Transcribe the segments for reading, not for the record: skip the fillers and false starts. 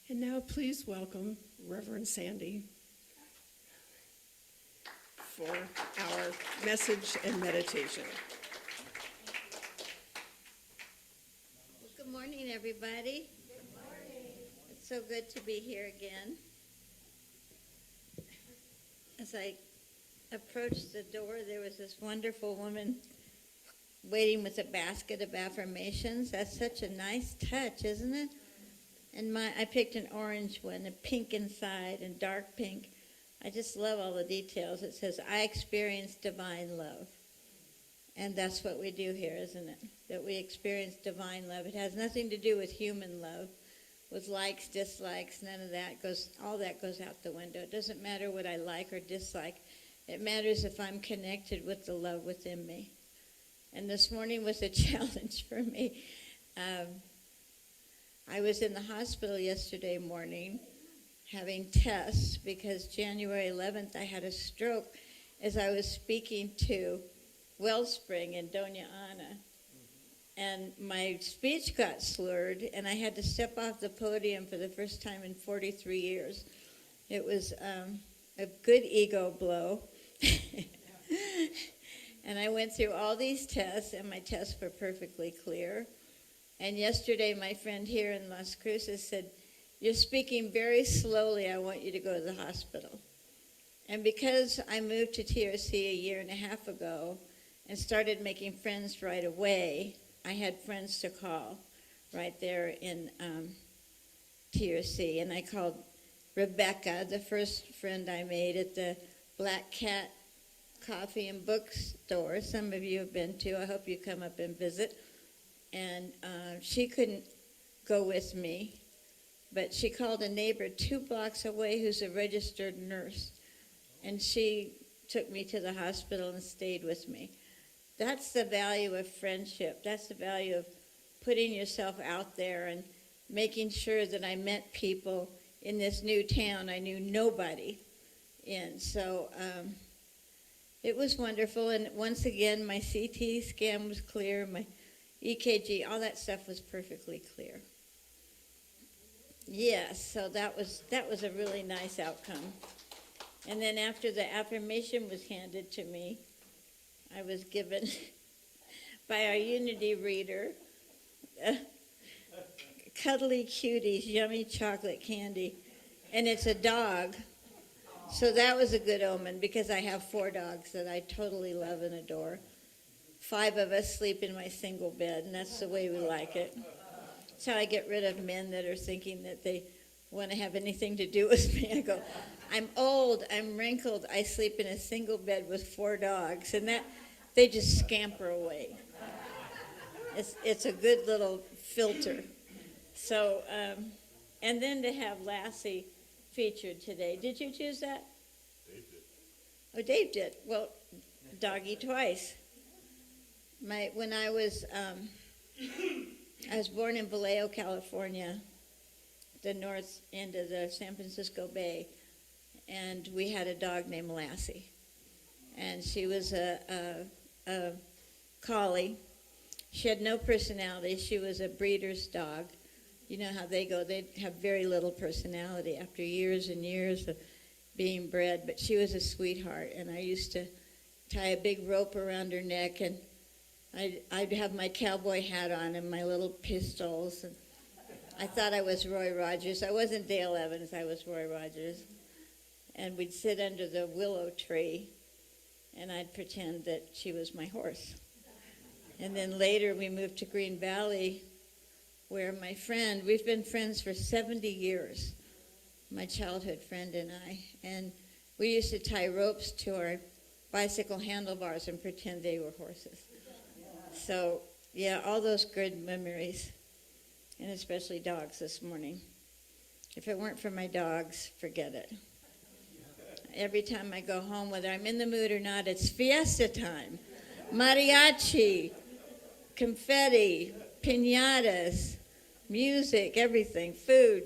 And now please welcome Reverend Sandhi for our message and meditation. Good morning, everybody. Good morning. It's so good to be here again. As I approached the door, there was this wonderful woman waiting with a basket of affirmations. That's such a nice touch, isn't it? And I picked an orange one, a pink inside and dark pink. I just love all the details. It says, I experience divine love. And that's what we do here, isn't it? That we experience divine love. It has nothing to do with human love, with likes, dislikes, none of that. All that goes out the window. It doesn't matter what I like or dislike. It matters if I'm connected with the love within me. And this morning was a challenge for me. I was in the hospital yesterday morning having tests because January 11th I had a stroke as I was speaking to Wellspring in Doña Ana. And my speech got slurred, and I had to step off the podium for the first time in 43 years. It was a good ego blow. And I went through all these tests, and my tests were perfectly clear. And yesterday, my friend here in Las Cruces said, you're speaking very slowly. I want you to go to the hospital. And because I moved to TRC a year and a half ago and started making friends right away, I had friends to call right there in TRC. And I called Rebecca, the first friend I made at the Black Cat Coffee and Bookstore. Some of you have been to. I hope you come up and visit. And she couldn't go with me, but she called a neighbor 2 blocks away who's a registered nurse, and she took me to the hospital and stayed with me. That's the value of friendship. That's the value of putting yourself out there and making sure that I met people in this new town I knew nobody in. So it was wonderful, and once again, my CT scan was clear, my EKG, all that stuff was perfectly clear. Yes, so that was a really nice outcome. And then after the affirmation was handed to me, I was given by our Unity reader cuddly cuties, yummy chocolate candy, and it's a dog. So that was a good omen because I have 4 dogs that I totally love and adore. 5 of us sleep in my single bed, and that's the way we like it. That's how I get rid of men that are thinking that they want to have anything to do with me. I go, I'm old, I'm wrinkled, I sleep in a single bed with 4 dogs, and that they just scamper away. It's a good little filter. So, and then to have Lassie featured today. Did you choose that? Dave did. Oh, Dave did. Well, doggy twice. When I was born in Vallejo, California, the north end of the San Francisco Bay, and we had a dog named Lassie, and she was a collie. She had no personality. She was a breeder's dog. You know how they go. They have very little personality after years and years of being bred, but she was a sweetheart, and I used to tie a big rope around her neck, and I'd have my cowboy hat on and my little pistols. And I thought I was Roy Rogers. I wasn't Dale Evans. I was Roy Rogers. And we'd sit under the willow tree, and I'd pretend that she was my horse. And then later we moved to Green Valley, where my friend, we've been friends for 70 years, my childhood friend and I. And we used to tie ropes to our bicycle handlebars and pretend they were horses. So, yeah, all those good memories, and especially dogs this morning. If it weren't for my dogs, forget it. Every time I go home, whether I'm in the mood or not, it's fiesta time. Mariachi, confetti, piñatas, music, everything, food.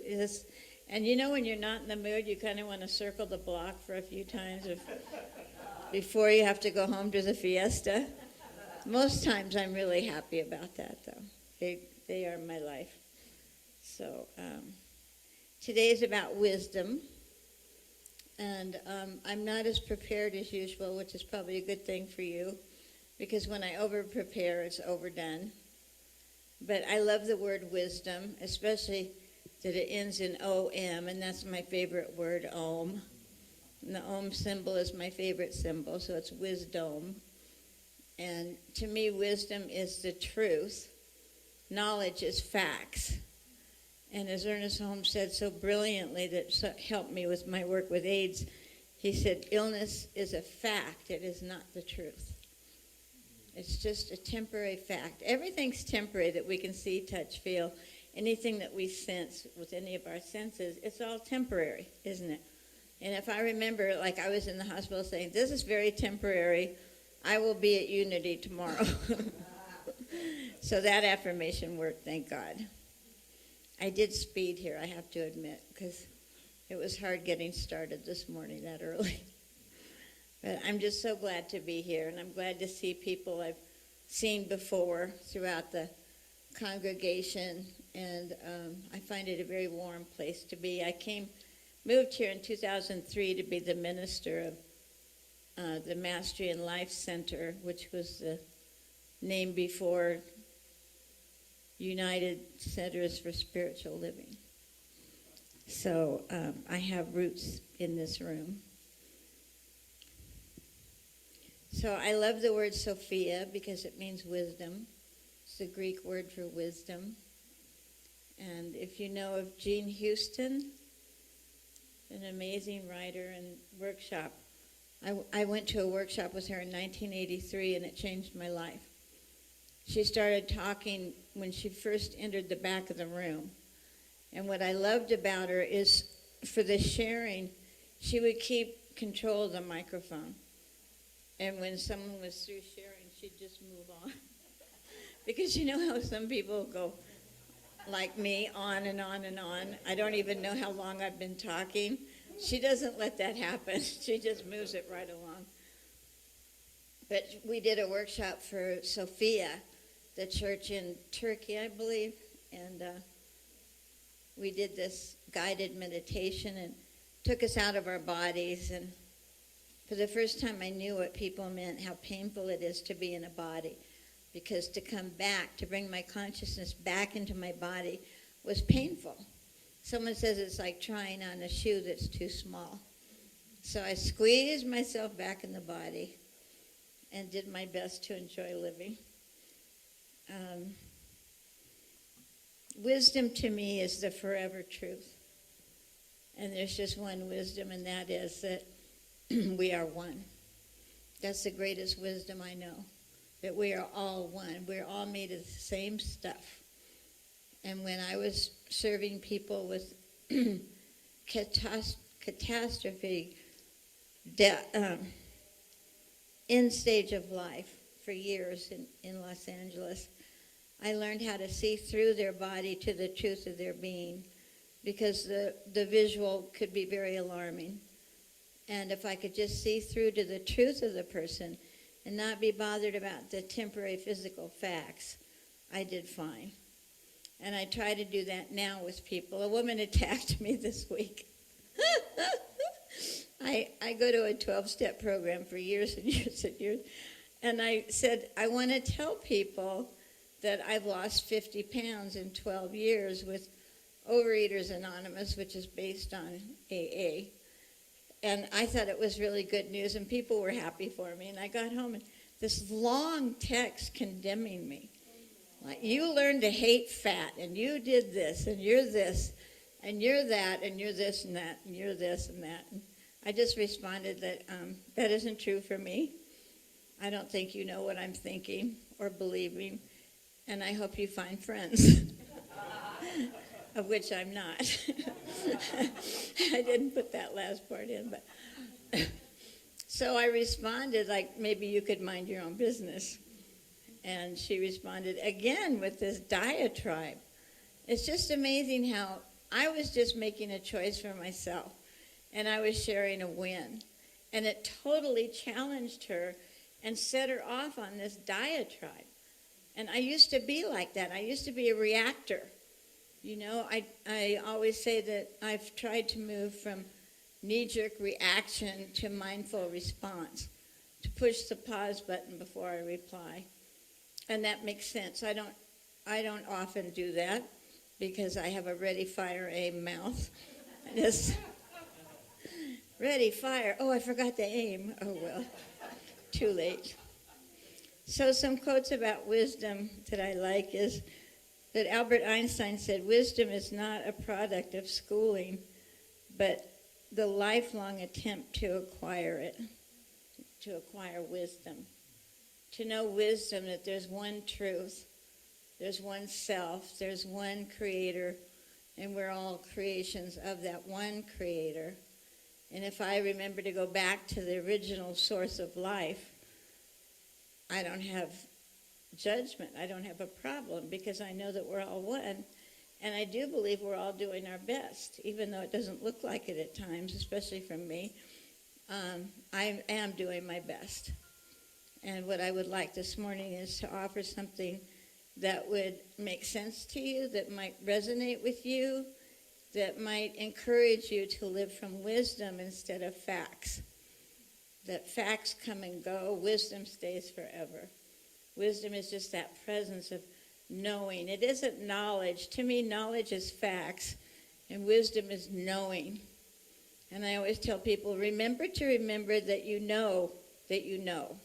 And you know when you're not in the mood, you kind of want to circle the block for a few times before you have to go home to the fiesta. Most times I'm really happy about that, though. They are my life. So, Today's about wisdom. And I'm not as prepared as usual, which is probably a good thing for you, because when I over-prepare, it's overdone. But I love the word wisdom, especially that it ends in O-M, and that's my favorite word, Om. And the Om symbol is my favorite symbol, so it's wisdom. And to me, wisdom is the truth. Knowledge is facts. And as Ernest Holmes said so brilliantly, that helped me with my work with AIDS, he said, illness is a fact, it is not the truth. It's just a temporary fact. Everything's temporary that we can see, touch, feel. Anything that we sense with any of our senses, it's all temporary, isn't it? And if I remember, like I was in the hospital saying, this is very temporary, I will be at Unity tomorrow. So that affirmation worked, thank God. I did speed here, I have to admit, because it was hard getting started this morning that early. But I'm just so glad to be here, and I'm glad to see people I've seen before throughout the congregation, and I find it a very warm place to be. I moved here in 2003 to be the minister of the Mastery and Life Center, which was the name before United Centers for Spiritual Living. So I have roots in this room. So I love the word Sophia because it means wisdom. It's the Greek word for wisdom. And if you know of Jean Houston, an amazing writer and workshop, I went to a workshop with her in 1983 and it changed my life. She started talking when she first entered the back of the room. And what I loved about her is for the sharing, she would keep control of the microphone. And when someone was through sharing, she'd just move on. Because you know how some people go, like me, on and on and on. I don't even know how long I've been talking. She doesn't let that happen. She just moves it right along. But we did a workshop for Sophia, the church in Turkey, I believe. And we did this guided meditation and took us out of our bodies. And for the first time, I knew what people meant, how painful it is to be in a body. Because to come back, to bring my consciousness back into my body was painful. Someone says it's like trying on a shoe that's too small. So I squeezed myself back in the body and did my best to enjoy living. Wisdom to me is the forever truth. And there's just one wisdom, and that is that we are one. That's the greatest wisdom I know, that we are all one. We're all made of the same stuff. And when I was serving people with catastrophe, end stage of life for years in Los Angeles, I learned how to see through their body to the truth of their being, because the visual could be very alarming. And if I could just see through to the truth of the person and not be bothered about the temporary physical facts, I did fine. And I try to do that now with people. A woman attacked me this week. I go to a 12-step program for years and years and years. And I said, I want to tell people that I've lost 50 pounds in 12 years with Overeaters Anonymous, which is based on AA. And I thought it was really good news, and people were happy for me. And I got home, and this long text condemning me. Like, you learned to hate fat, and you did this, and you're this, and you're that, and you're this and that, and you're this and that. And I just responded that that isn't true for me. I don't think you know what I'm thinking or believing, and I hope you find friends, of which I'm not. I didn't put that last part in, but so I responded like, maybe you could mind your own business. And she responded again with this diatribe. It's just amazing how I was just making a choice for myself, and I was sharing a win. And it totally challenged her and set her off on this diatribe. And I used to be like that. I used to be a reactor. You know, I always say that I've tried to move from knee-jerk reaction to mindful response, to push the pause button before I reply. And that makes sense. I don't often do that because I have a ready, fire, aim mouth. Just ready, fire. Oh, I forgot to aim. Oh, well, too late. So some quotes about wisdom that I like is that Albert Einstein said, wisdom is not a product of schooling, but the lifelong attempt to acquire it, to acquire wisdom. To know wisdom, that there's one truth, there's one self, there's one creator, and we're all creations of that one creator. And if I remember to go back to the original source of life, I don't have judgment. I don't have a problem because I know that we're all one. And I do believe we're all doing our best, even though it doesn't look like it at times, especially from me. I am doing my best. And what I would like this morning is to offer something that would make sense to you, that might resonate with you, that might encourage you to live from wisdom instead of facts. That facts come and go, wisdom stays forever. Wisdom is just that presence of knowing. It isn't knowledge. To me, knowledge is facts, and wisdom is knowing. And I always tell people, remember that you know that you know.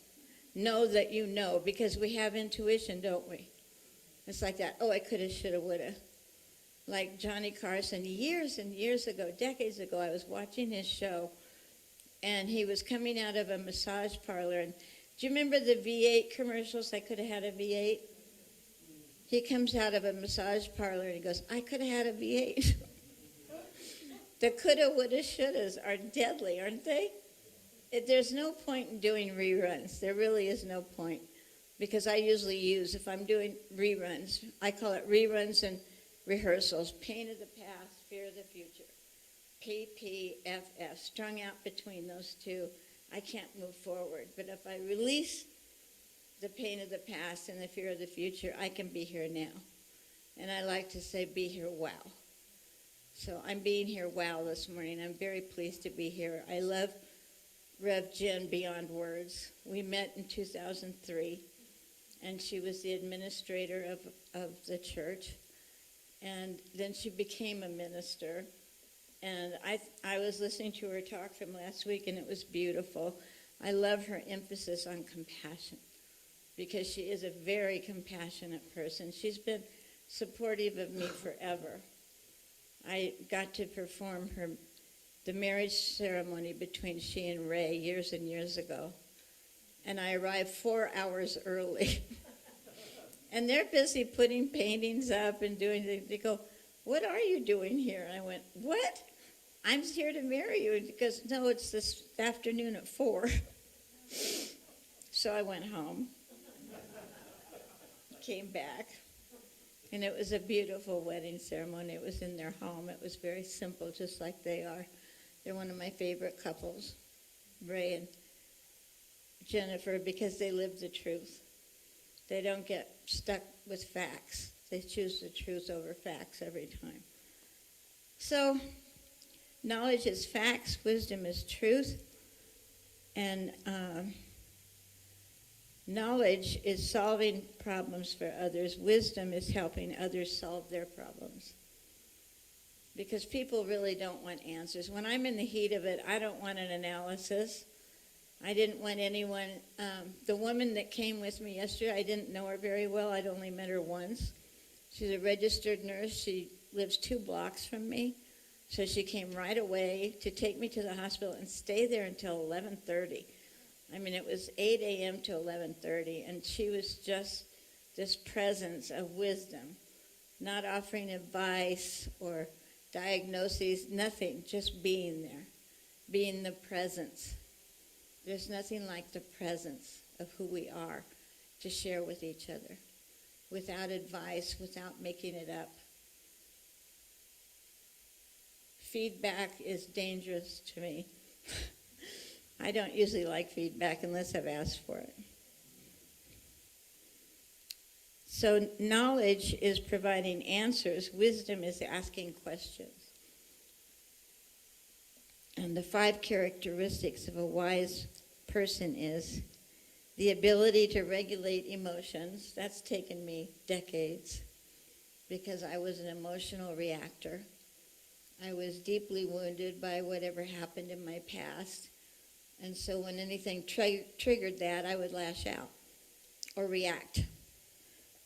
Know that you know, because we have intuition, don't we? It's like that, oh, I coulda, shoulda, woulda. Like Johnny Carson, years and years ago, decades ago, I was watching his show, and he was coming out of a massage parlor, and do you remember the V8 commercials? I could have had a V8. He comes out of a massage parlor and he goes, I could have had a V8. The coulda, woulda, shouldas are deadly, aren't they? There's no point in doing reruns. There really is no point. Because I usually use, if I'm doing reruns, I call it reruns and rehearsals. Pain of the past, fear of the future. PPFF, strung out between those two. I can't move forward. But if I release the pain of the past and the fear of the future, I can be here now. And I like to say, be here wow. So I'm being here wow this morning. I'm very pleased to be here. I love Rev. Jen beyond words. We met in 2003, and she was the administrator of the church. And then she became a minister. And I was listening to her talk from last week, and it was beautiful. I love her emphasis on compassion, because she is a very compassionate person. She's been supportive of me forever. I got to perform the marriage ceremony between she and Ray years and years ago. And I arrived 4 hours early. And they're busy putting paintings up and doing things. They go, what are you doing here? And I went, what? I'm here to marry you. Because, no, it's this afternoon at 4. So I went home, came back, and it was a beautiful wedding ceremony. It was in their home. It was very simple, just like they are. They're one of my favorite couples, Ray and Jennifer, because they live the truth. They don't get stuck with facts. They choose the truth over facts every time. So, knowledge is facts, wisdom is truth, and knowledge is solving problems for others. Wisdom is helping others solve their problems. Because people really don't want answers. When I'm in the heat of it, I don't want an analysis. I didn't want anyone. The woman that came with me yesterday, I didn't know her very well. I'd only met her once. She's a registered nurse. She lives 2 blocks from me. So she came right away to take me to the hospital and stay there until 11:30. I mean, it was 8 a.m. to 11:30, and she was just this presence of wisdom, not offering advice or diagnoses, nothing, just being there, being the presence. There's nothing like the presence of who we are to share with each other, without advice, without making it up. Feedback is dangerous to me. I don't usually like feedback unless I've asked for it. So knowledge is providing answers. Wisdom is asking questions. And the 5 characteristics of a wise person is the ability to regulate emotions. That's taken me decades because I was an emotional reactor. I was deeply wounded by whatever happened in my past. And so when anything triggered that, I would lash out or react.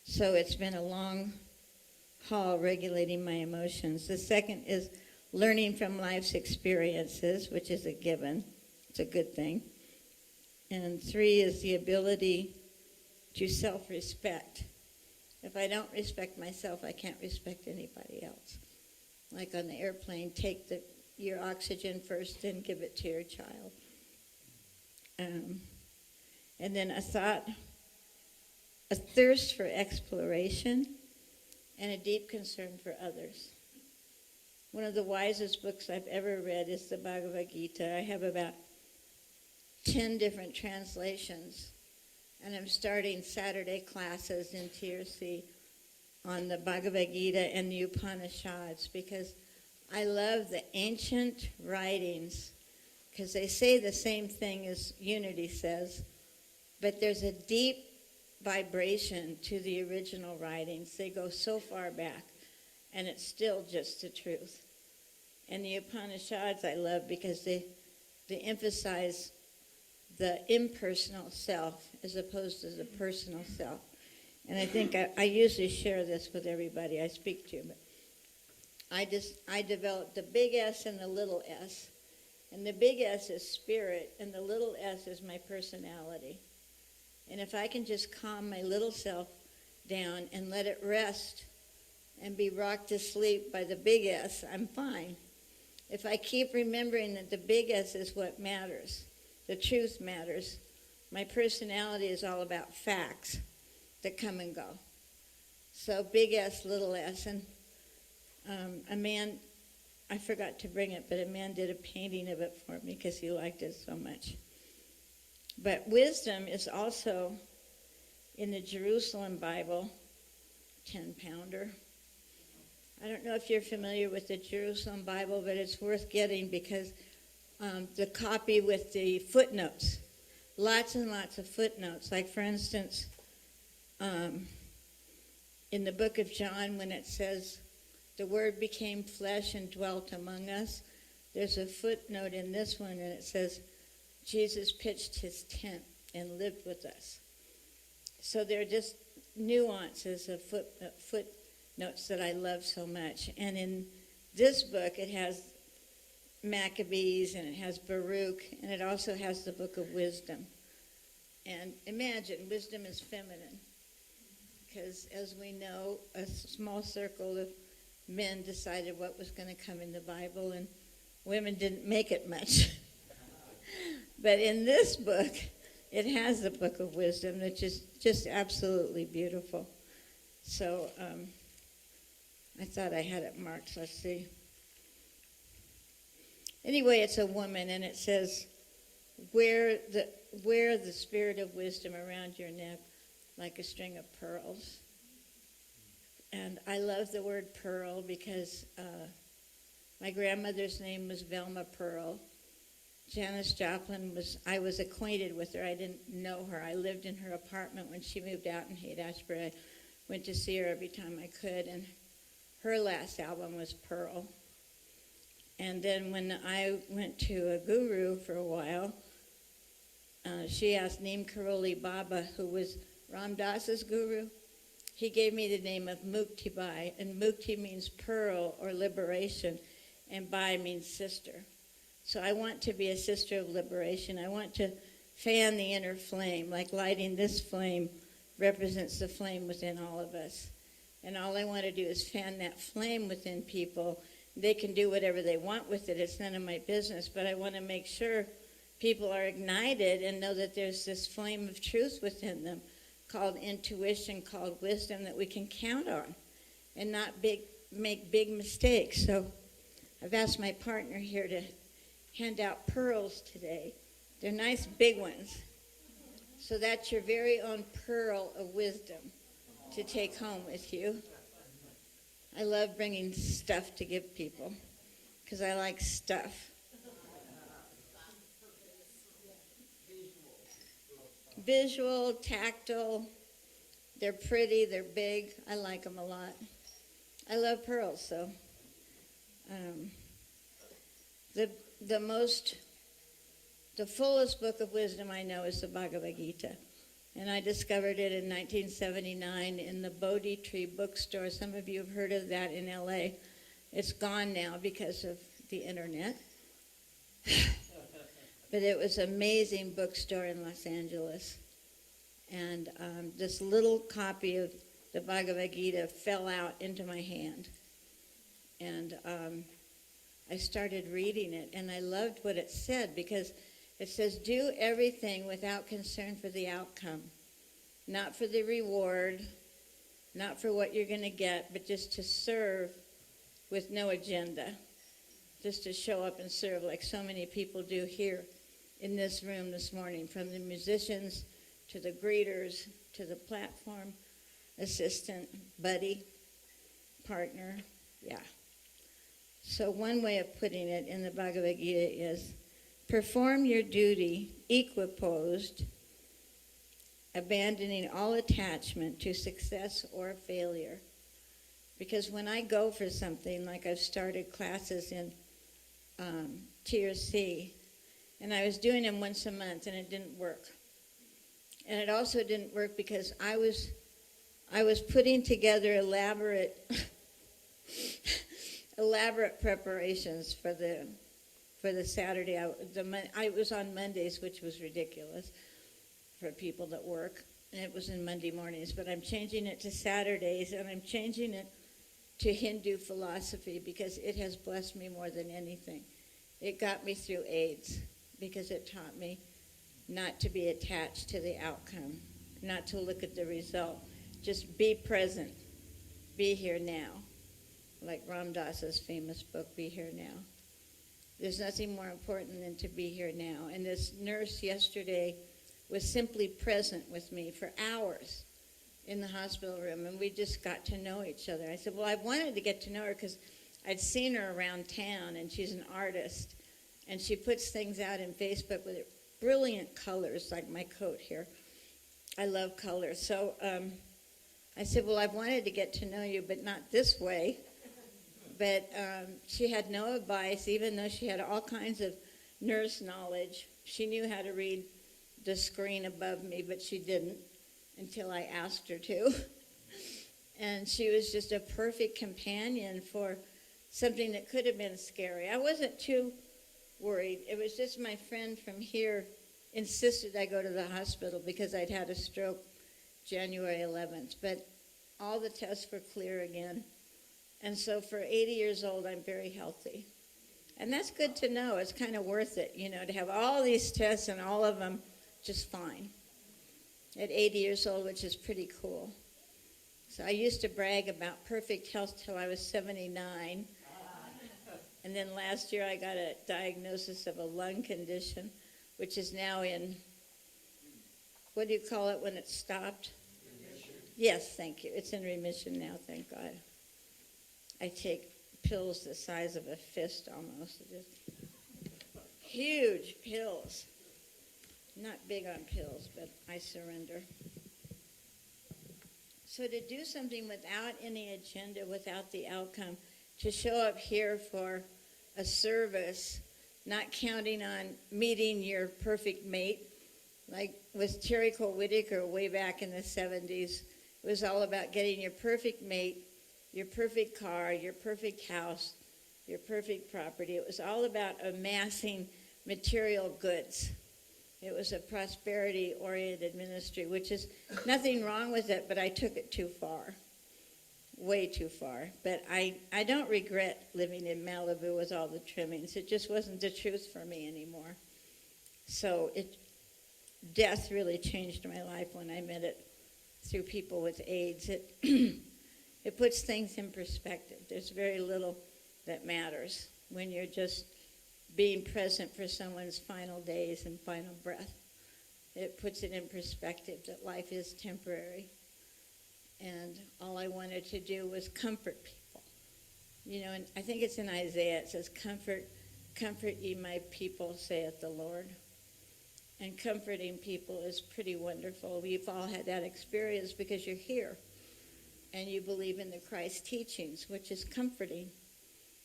So it's been a long haul regulating my emotions. The second is learning from life's experiences, which is a given. It's a good thing. And 3 is the ability to self-respect. If I don't respect myself, I can't respect anybody else. Like on the airplane, take your oxygen first, then give it to your child. And then a thirst for exploration, and a deep concern for others. One of the wisest books I've ever read is the Bhagavad Gita. I have about 10 different translations, and I'm starting Saturday classes in TRC on the Bhagavad Gita and the Upanishads because I love the ancient writings because they say the same thing as Unity says, but there's a deep vibration to the original writings. They go so far back, and it's still just the truth. And the Upanishads I love because they emphasize the impersonal self as opposed to the personal self. And I think I usually share this with everybody I speak to, but I developed the big S and the little s. And the big S is spirit, and the little s is my personality. And if I can just calm my little self down and let it rest and be rocked to sleep by the big S, I'm fine. If I keep remembering that the big S is what matters, the truth matters, my personality is all about facts that come and go. So big S, little s. And a man, I forgot to bring it, but a man did a painting of it for me because he liked it so much. But wisdom is also in the Jerusalem Bible, 10-pounder. I don't know if you're familiar with the Jerusalem Bible, but it's worth getting because the copy with the footnotes, lots and lots of footnotes. Like, for instance, in the book of John, when it says, the Word became flesh and dwelt among us, there's a footnote in this one, and it says, Jesus pitched his tent and lived with us. So there are just nuances of footnotes that I love so much. And in this book, it has Maccabees, and it has Baruch, and it also has the book of wisdom. And imagine, wisdom is feminine, because as we know, a small circle of men decided what was going to come in the Bible, and women didn't make it much. But in this book, it has the book of wisdom, which is just absolutely beautiful. So I thought I had it marked. Let's see. Anyway, it's a woman, and it says, wear the spirit of wisdom around your neck like a string of pearls. And I love the word pearl because my grandmother's name was Velma Pearl. Janis Joplin I was acquainted with her. I didn't know her. I lived in her apartment when she moved out in Haight-Ashbury. I went to see her every time I could, and her last album was Pearl. And then when I went to a guru for a while, she asked Neem Karoli Baba, who was Ram Dass's guru. He gave me the name of Mukti Bai, and Mukti means pearl or liberation, and Bai means sister. So I want to be a sister of liberation. I want to fan the inner flame, like lighting this flame represents the flame within all of us. And all I want to do is fan that flame within people. They can do whatever they want with it. It's none of my business, but I want to make sure people are ignited and know that there's this flame of truth within them called intuition, called wisdom, that we can count on and not make big mistakes. So I've asked my partner here to hand out pearls today. They're nice big ones. So that's your very own pearl of wisdom. to take home with you. I love bringing stuff to give people because I like stuff. Visual, tactile, they're pretty, they're big. I like them a lot. I love pearls, so the fullest book of wisdom I know is the Bhagavad Gita. And I discovered it in 1979 in the Bodhi Tree bookstore. Some of you have heard of that in LA. It's gone now because of the internet. But it was an amazing bookstore in Los Angeles. And this little copy of the Bhagavad Gita fell out into my hand. And I started reading it, and I loved what it said because it says, do everything without concern for the outcome, not for the reward, not for what you're going to get, but just to serve with no agenda, just to show up and serve like so many people do here in this room this morning, from the musicians to the greeters to the platform assistant, buddy, partner, yeah. So one way of putting it in the Bhagavad Gita is, perform your duty equiposed, abandoning all attachment to success or failure. Because when I go for something, like I've started classes in Tier C, and I was doing them once a month, and it didn't work. And it also didn't work because I was putting together elaborate preparations for the Saturday. I was on Mondays, which was ridiculous for people that work. And it was in Monday mornings, but I'm changing it to Saturdays, and I'm changing it to Hindu philosophy because it has blessed me more than anything. It got me through AIDS because it taught me not to be attached to the outcome, not to look at the result. Just be present. Be here now. Like Ram Dass's famous book, Be Here Now. There's nothing more important than to be here now. And this nurse yesterday was simply present with me for hours in the hospital room, and we just got to know each other. I said, well, I wanted to get to know her because I'd seen her around town, and she's an artist, and she puts things out in Facebook with brilliant colors, like my coat here. I love color. So I said, well, I've wanted to get to know you, but not this way. But she had no advice, even though she had all kinds of nurse knowledge. She knew how to read the screen above me, but she didn't until I asked her to. And she was just a perfect companion for something that could have been scary. I wasn't too worried. It was just my friend from here insisted I go to the hospital because I'd had a stroke January 11th. But all the tests were clear again. And so for 80 years old, I'm very healthy. And that's good to know. It's kind of worth it, to have all these tests and all of them just fine at 80 years old, which is pretty cool. So I used to brag about perfect health till I was 79. And then last year I got a diagnosis of a lung condition, which is now in, what do you call it when it's stopped? Remission. Yes, thank you. It's in remission now, thank God. I take pills the size of a fist almost. Just huge pills. Not big on pills, but I surrender. So to do something without any agenda, without the outcome, to show up here for a service, not counting on meeting your perfect mate, like with Terry Cole Whitaker way back in the 70s, it was all about getting your perfect mate, your perfect car, your perfect house, your perfect property. It was all about amassing material goods. It was a prosperity-oriented ministry, which is nothing wrong with it, but I took it too far, way too far. But I don't regret living in Malibu with all the trimmings. It just wasn't the truth for me anymore. So death really changed my life when I met it through people with AIDS. It puts things in perspective. There's very little that matters when you're just being present for someone's final days and final breath. It puts it in perspective that life is temporary. and all I wanted to do was comfort people. You know, and I think it's in Isaiah, it says, comfort ye my people, saith the Lord. And comforting people is pretty wonderful. We've all had that experience because you're here and you believe in the Christ teachings, which is comforting,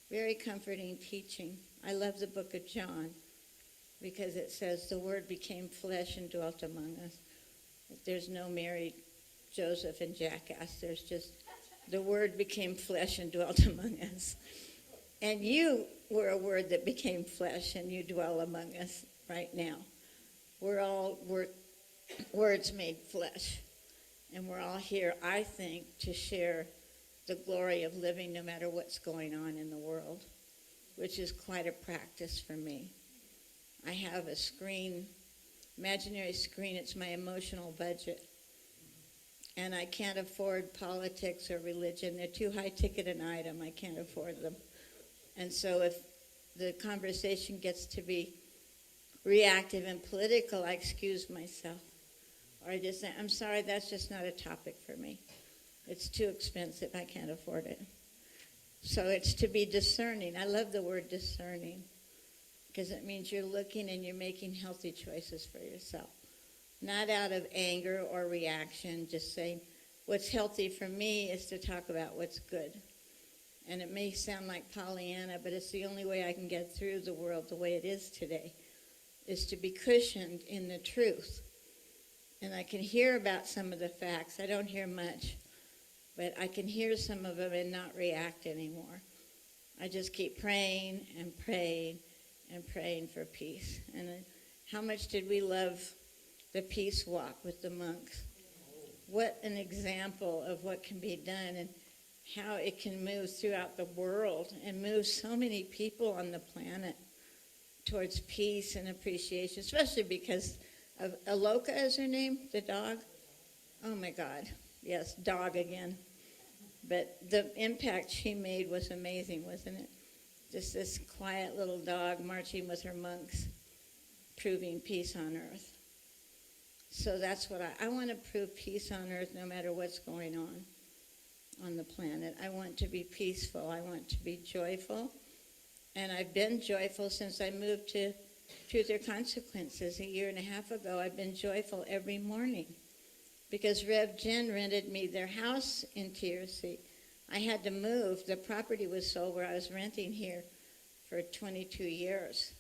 very comforting teaching. I love the book of John because it says the Word became flesh and dwelt among us. There's no married Joseph and jackass. There's just the Word became flesh and dwelt among us. And you were a Word that became flesh and you dwell among us right now. We're all words made flesh. And we're all here, I think, to share the glory of living no matter what's going on in the world, which is quite a practice for me. I have a screen, imaginary screen. It's my emotional budget. And I can't afford politics or religion. They're too high ticket an item. I can't afford them. And so if the conversation gets to be reactive and political, I excuse myself. Or I just say, I'm sorry, that's just not a topic for me. It's too expensive. I can't afford it. So it's to be discerning. I love the word discerning because it means you're looking and you're making healthy choices for yourself. Not out of anger or reaction, just saying what's healthy for me is to talk about what's good. And it may sound like Pollyanna, but it's the only way I can get through the world the way it is today, is to be cushioned in the truth. And I can hear about some of the facts. I don't hear much, but I can hear some of them and not react anymore. I just keep praying and praying and praying for peace. And how much did we love the peace walk with the monks? What an example of what can be done and how it can move throughout the world and move so many people on the planet towards peace and appreciation, especially because of Aloka is her name, the dog. Oh my God, yes, dog again. But the impact she made was amazing, wasn't it? Just this quiet little dog marching with her monks, proving peace on earth. So that's what I want to prove peace on earth no matter what's going on the planet. I want to be peaceful. I want to be joyful. And I've been joyful since I moved to Truth or Consequences a year and a half ago. I've been joyful every morning because Rev Jen rented me their house in TRC. I had to move. The property was sold where I was renting here for 22 years.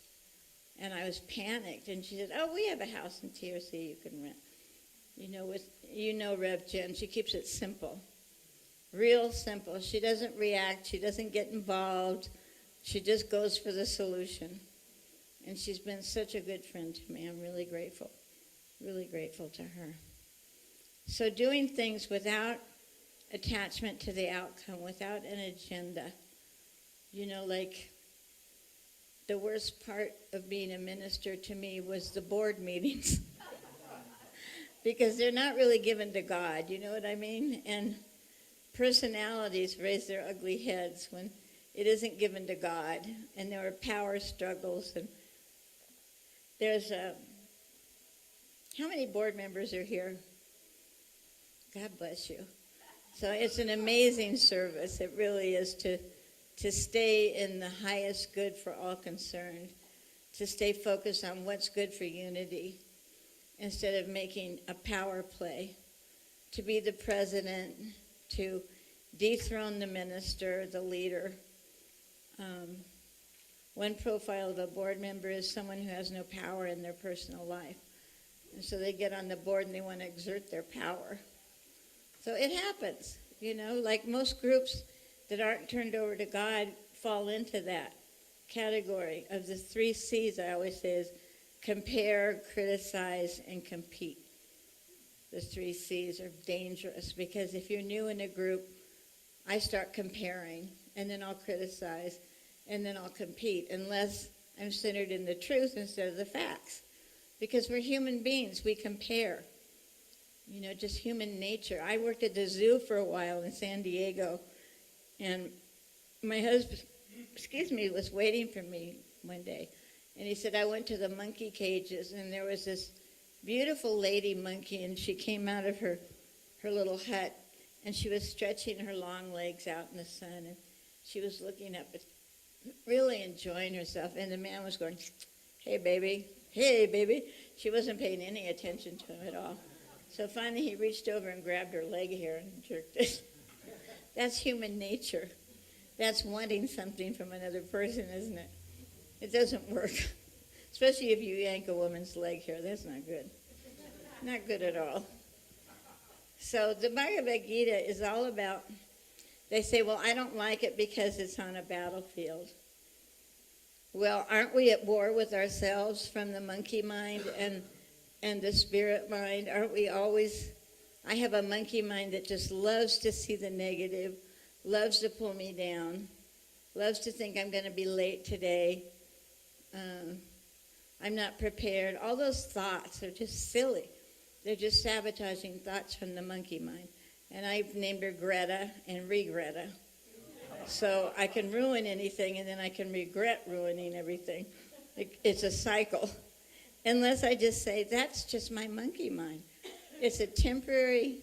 And I was panicked. And she said, oh, we have a house in TRC you can rent. You know Rev Jen. She keeps it simple. Real simple. She doesn't react. She doesn't get involved. She just goes for the solution. And she's been such a good friend to me. I'm really grateful to her. So doing things without attachment to the outcome, without an agenda. Like the worst part of being a minister to me was the board meetings. Because they're not really given to God, you know what I mean? And personalities raise their ugly heads when it isn't given to God. And there are power struggles. And there's how many board members are here? God bless you. So it's an amazing service. It really is to stay in the highest good for all concerned, to stay focused on what's good for unity instead of making a power play, to be the president, to dethrone the minister, the leader. One profile of a board member is someone who has no power in their personal life. And so they get on the board and they want to exert their power. So it happens, like most groups that aren't turned over to God fall into that category of the 3 C's I always say is compare, criticize, and compete. The 3 C's are dangerous because if you're new in a group, I start comparing, and then I'll criticize, and then I'll compete, unless I'm centered in the truth instead of the facts. Because we're human beings, we compare. Just human nature. I worked at the zoo for a while in San Diego, and my husband, was waiting for me one day. And he said, I went to the monkey cages, and there was this beautiful lady monkey, and she came out of her little hut, and she was stretching her long legs out in the sun, and she was looking up, really enjoying herself, and the man was going, hey, baby, hey, baby. She wasn't paying any attention to him at all. So finally he reached over and grabbed her leg hair and jerked it. That's human nature. That's wanting something from another person, isn't it? It doesn't work. Especially if you yank a woman's leg hair. That's not good. Not good at all. So the Bhagavad Gita is all about, they say, well, I don't like it because it's on a battlefield. Well, aren't we at war with ourselves from the monkey mind and the spirit mind? Aren't we always? I have a monkey mind that just loves to see the negative, loves to pull me down, loves to think I'm going to be late today. I'm not prepared. All those thoughts are just silly. They're just sabotaging thoughts from the monkey mind. And I've named her Greta and Regreta. So I can ruin anything, and then I can regret ruining everything. It's a cycle. Unless I just say, that's just my monkey mind. It's a temporary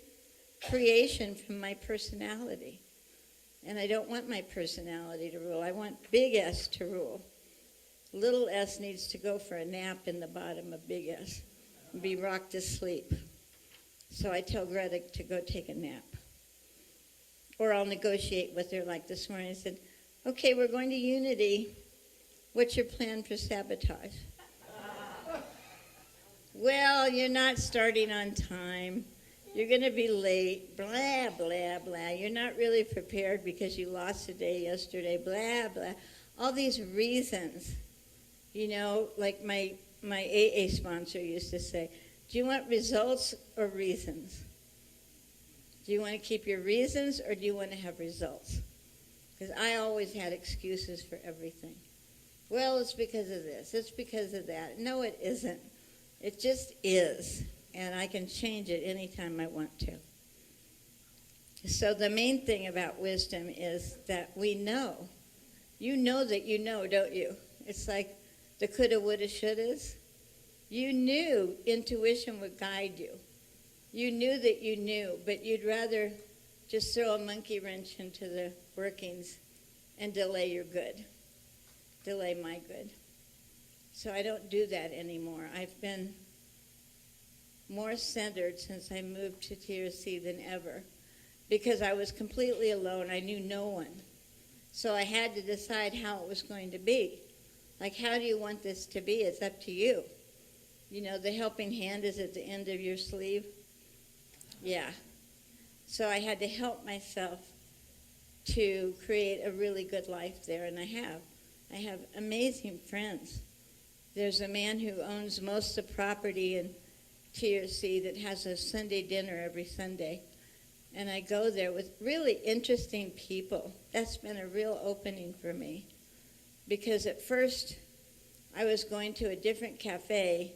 creation from my personality. And I don't want my personality to rule. I want big S to rule. Little s needs to go for a nap in the bottom of big S and be rocked to sleep. So I tell Greta to go take a nap. Or I'll negotiate with her, like this morning. I said, okay, we're going to Unity. What's your plan for sabotage? Well, you're not starting on time. You're going to be late. Blah, blah, blah. You're not really prepared because you lost a day yesterday. Blah, blah. All these reasons. You know, like my AA sponsor used to say, do you want results or reasons? Do you want to keep your reasons or do you want to have results? Because I always had excuses for everything. Well, it's because of this. It's because of that. No, it isn't. It just is. And I can change it anytime I want to. So the main thing about wisdom is that we know. You know that you know, don't you? It's like the coulda, woulda, shouldas. You knew intuition would guide you. You knew that you knew, but you'd rather just throw a monkey wrench into the workings and delay your good, delay my good. So I don't do that anymore. I've been more centered since I moved to TRC than ever because I was completely alone. I knew no one. So I had to decide how it was going to be. Like, how do you want this to be? It's up to you. You know, the helping hand is at the end of your sleeve. Yeah. So I had to help myself to create a really good life there, and I have. I have amazing friends. There's a man who owns most of the property in TRC that has a Sunday dinner every Sunday. And I go there with really interesting people. That's been a real opening for me. Because at first, I was going to a different cafe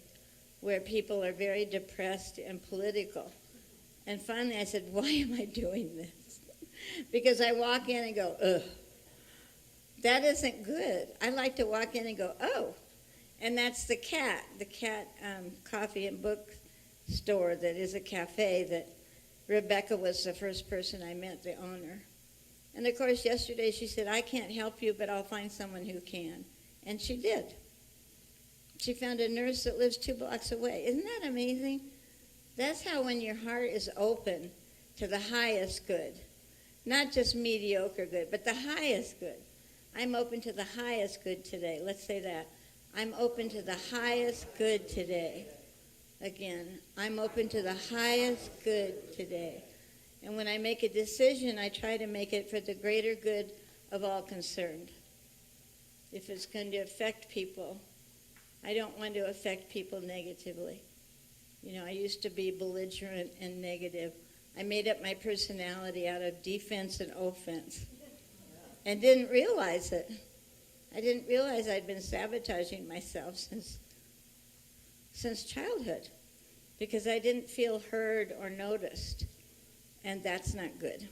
where people are very depressed and political. And finally I said, why am I doing this? Because I walk in and go, ugh, that isn't good. I like to walk in and go, oh. And that's the cat coffee and book store that is a cafe that Rebecca was the first person I met, the owner. And of course, yesterday she said, I can't help you, but I'll find someone who can. And she did. She found a nurse that lives 2 blocks away. Isn't that amazing? That's how when your heart is open to the highest good, not just mediocre good, but the highest good. I'm open to the highest good today. Let's say that. I'm open to the highest good today. Again, I'm open to the highest good today. And when I make a decision, I try to make it for the greater good of all concerned. If it's going to affect people, I don't want to affect people negatively. You know, I used to be belligerent and negative. I made up my personality out of defense and offense and didn't realize it. I didn't realize I'd been sabotaging myself since childhood because I didn't feel heard or noticed, and that's not good.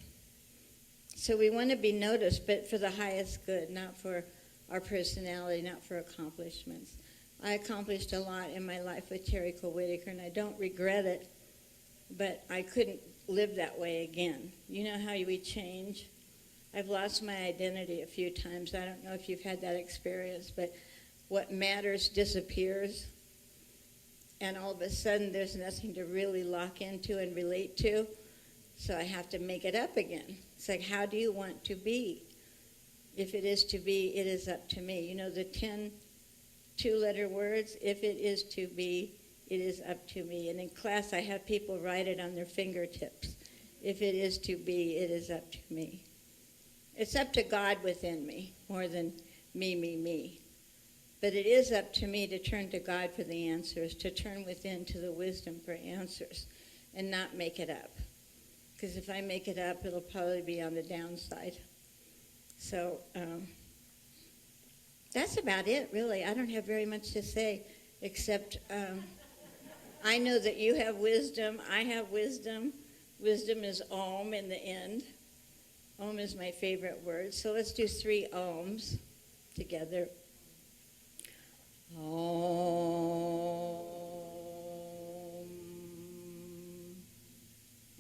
So we want to be noticed, but for the highest good, not for our personality, not for accomplishments. I accomplished a lot in my life with Terry Cole Whitaker, and I don't regret it, but I couldn't live that way again. You know how we change? I've lost my identity a few times. I don't know if you've had that experience, but what matters disappears, and all of a sudden there's nothing to really lock into and relate to, so I have to make it up again. It's like, how do you want to be? If it is to be, it is up to me. You know the 10 two-letter words? If it is to be, it is up to me. And in class, I have people write it on their fingertips. If it is to be, it is up to me. It's up to God within me, more than me. But it is up to me to turn to God for the answers, to turn within to the wisdom for answers, and not make it up. Because if I make it up, it'll probably be on the downside. So that's about it, really. I don't have very much to say, except I know that you have wisdom. I have wisdom. Wisdom is Om in the end. Om is my favorite word. So let's do 3 Oms together. Om.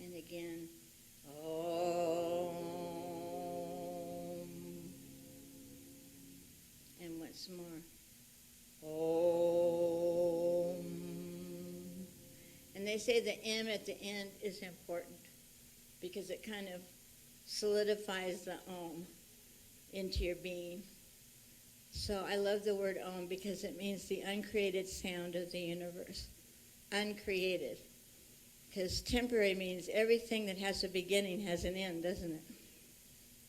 And again, Om. And once more, Om. And they say the M at the end is important because it kind of solidifies the Om into your being. So I love the word Om because it means the uncreated sound of the universe. Uncreated. Because temporary means everything that has a beginning has an end, doesn't it?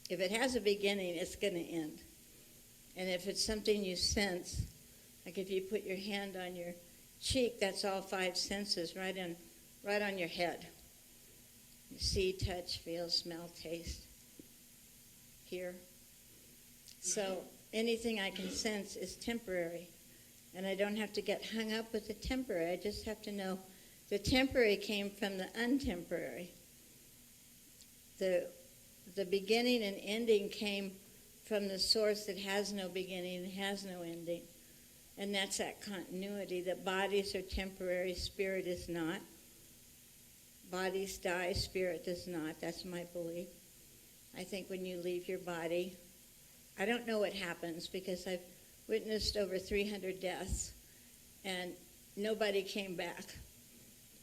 If it has a beginning, it's going to end. And if it's something you sense, like if you put your hand on your cheek, that's all 5 senses right on your head. You see, touch, feel, smell, taste, hear. So anything I can sense is temporary. And I don't have to get hung up with the temporary. I just have to know the temporary came from the untemporary. The beginning and ending came from the source that has no beginning and has no ending. And that's that continuity, that bodies are temporary, spirit is not. Bodies die, spirit does not. That's my belief. I think when you leave your body, I don't know what happens because I've witnessed over 300 deaths and nobody came back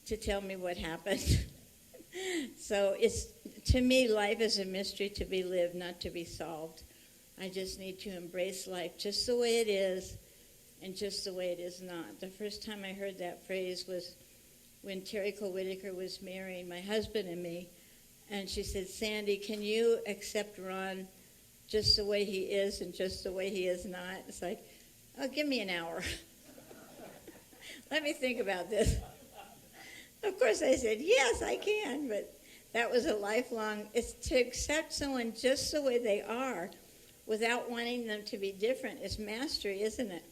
to tell me what happened. So to me, life is a mystery to be lived, not to be solved. I just need to embrace life just the way it is and just the way it is not. The first time I heard that phrase was when Terry Cole Whitaker was marrying my husband and me, and she said, Sandy, can you accept Ron just the way he is and just the way he is not? It's like, oh, give me an hour. Let me think about this. Of course I said, yes, I can, but that was a lifelong, it's to accept someone just the way they are without wanting them to be different. It's mastery, isn't it?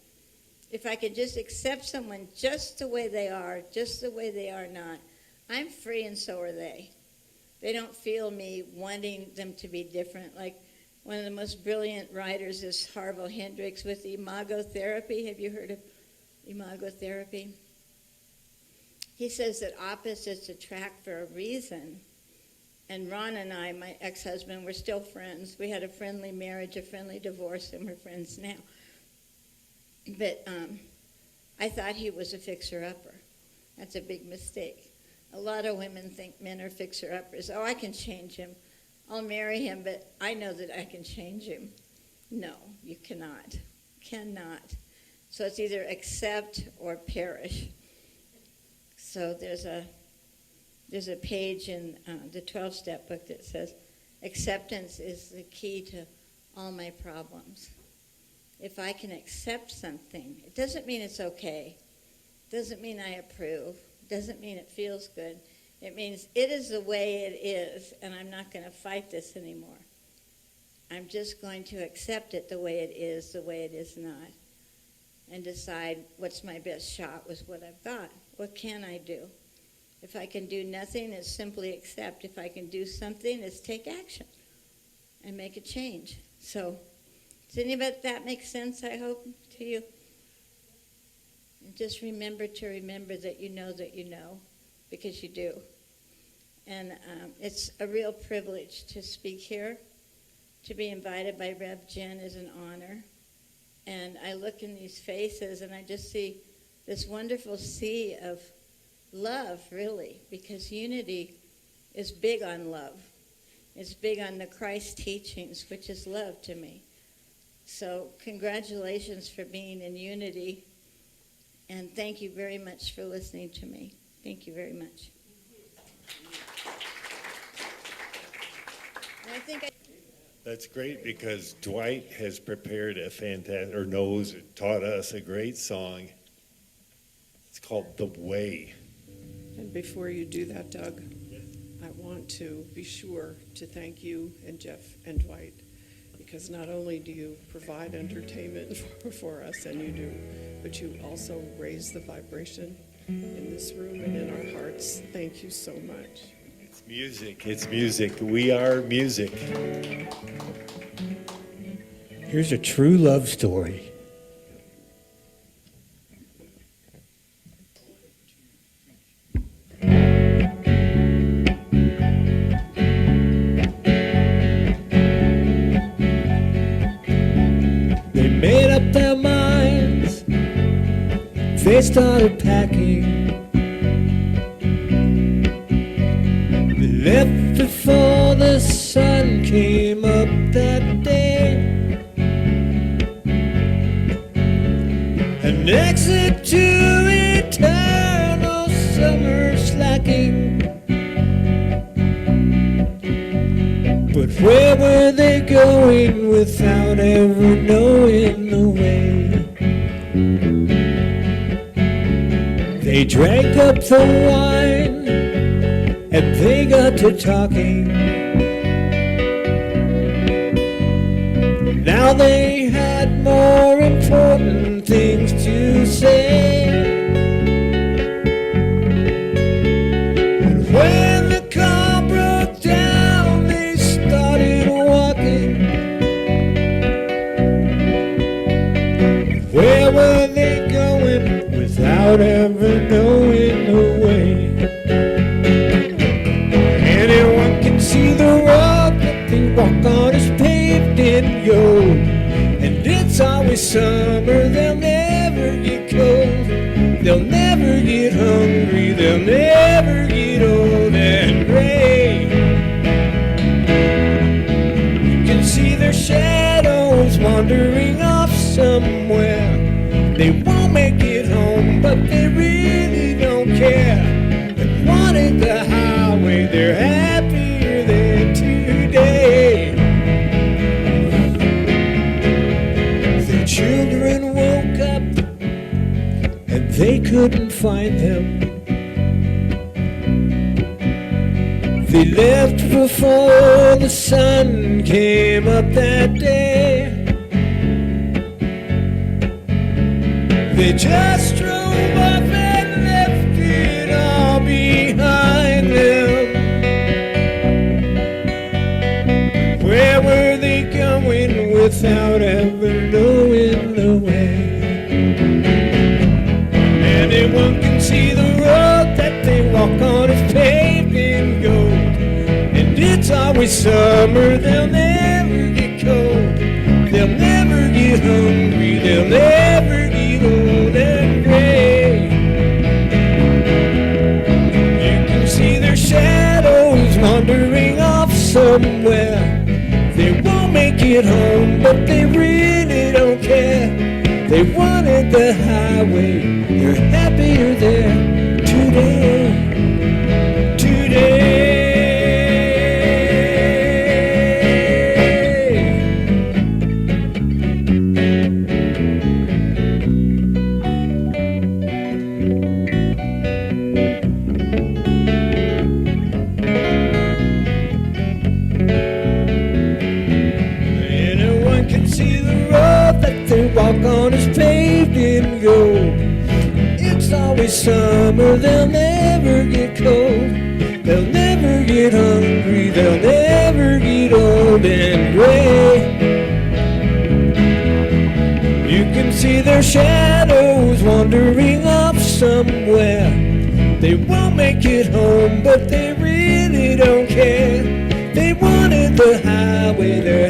If I could just accept someone just the way they are not, I'm free and so are they. They don't feel me wanting them to be different. Like one of the most brilliant writers is Harville Hendricks with imagotherapy. Have you heard of imagotherapy? He says that opposites attract for a reason. And Ron and I, my ex-husband, we're still friends. We had a friendly marriage, a friendly divorce, and we're friends now. But I thought he was a fixer-upper. That's a big mistake. A lot of women think men are fixer-uppers. Oh, I can change him. I'll marry him, but I know that I can change him. No, you cannot. Cannot. So it's either accept or perish. So there's a page in the 12-step book that says, acceptance is the key to all my problems. If I can accept something, it doesn't mean it's okay. It doesn't mean I approve. It doesn't mean it feels good. It means it is the way it is, and I'm not going to fight this anymore. I'm just going to accept it the way it is not, and decide what's my best shot with what I've got. What can I do? If I can do nothing, it's simply accept. If I can do something, it's take action and make a change. So, does any of that make sense, I hope, to you? And just remember that you know, because you do. And it's a real privilege to speak here. To be invited by Rev. Jen is an honor. And I look in these faces and I just see this wonderful sea of love, really, because unity is big on love. It's big on the Christ teachings, which is love to me. So congratulations for being in unity. And thank you very much for listening to me. Thank you very much. And I think That's great because Dwight has prepared a fantastic, or knows, taught us a great song. It's called The Way. And before you do that, Doug, I want to be sure to thank you and Jeff and Dwight, because not only do you provide entertainment for us, and you do, but you also raise the vibration in this room and in our hearts. Thank you so much. It's music. It's music. We are music. Here's a true love story. They made up their minds. They started packing. They left before the sun came up that day. An exit to eternal summer slacking. But where were they going without ever knowing the way? They drank up the wine and they got to talking. Now they had more important things to say. And when the car broke down, they started walking. Where were they going without ever knowing the way? Anyone can see the road that they walk on is paved in gold. And it's always summer, they'll never get cold. They'll never get hungry, they'll never get old and gray. You can see their shadows wandering off somewhere. They won't make it home, but they really don't care. They wanted the highway, they're happier there today. Their children woke up and they couldn't find them. They left before the sun came up that day. They just drove off and left it all behind them. Where were they going without ever knowing the way? Anyone can see the road that they walk on is paved in gold. And it's always summer, they'll never get cold. They'll never get hungry, they'll never get old and gray. You can see their shadows wandering off somewhere. They won't make it home, but they really don't care. They wanted the highway, they're happier there today. Today. Anyone can see the road that they walk on is paved in gold. It's always summer, they'll never get cold. They'll never get hungry, they'll never get old and gray. You can see their shadows wandering off somewhere. They won't make it home, but they really don't care. They wanted the highway, they're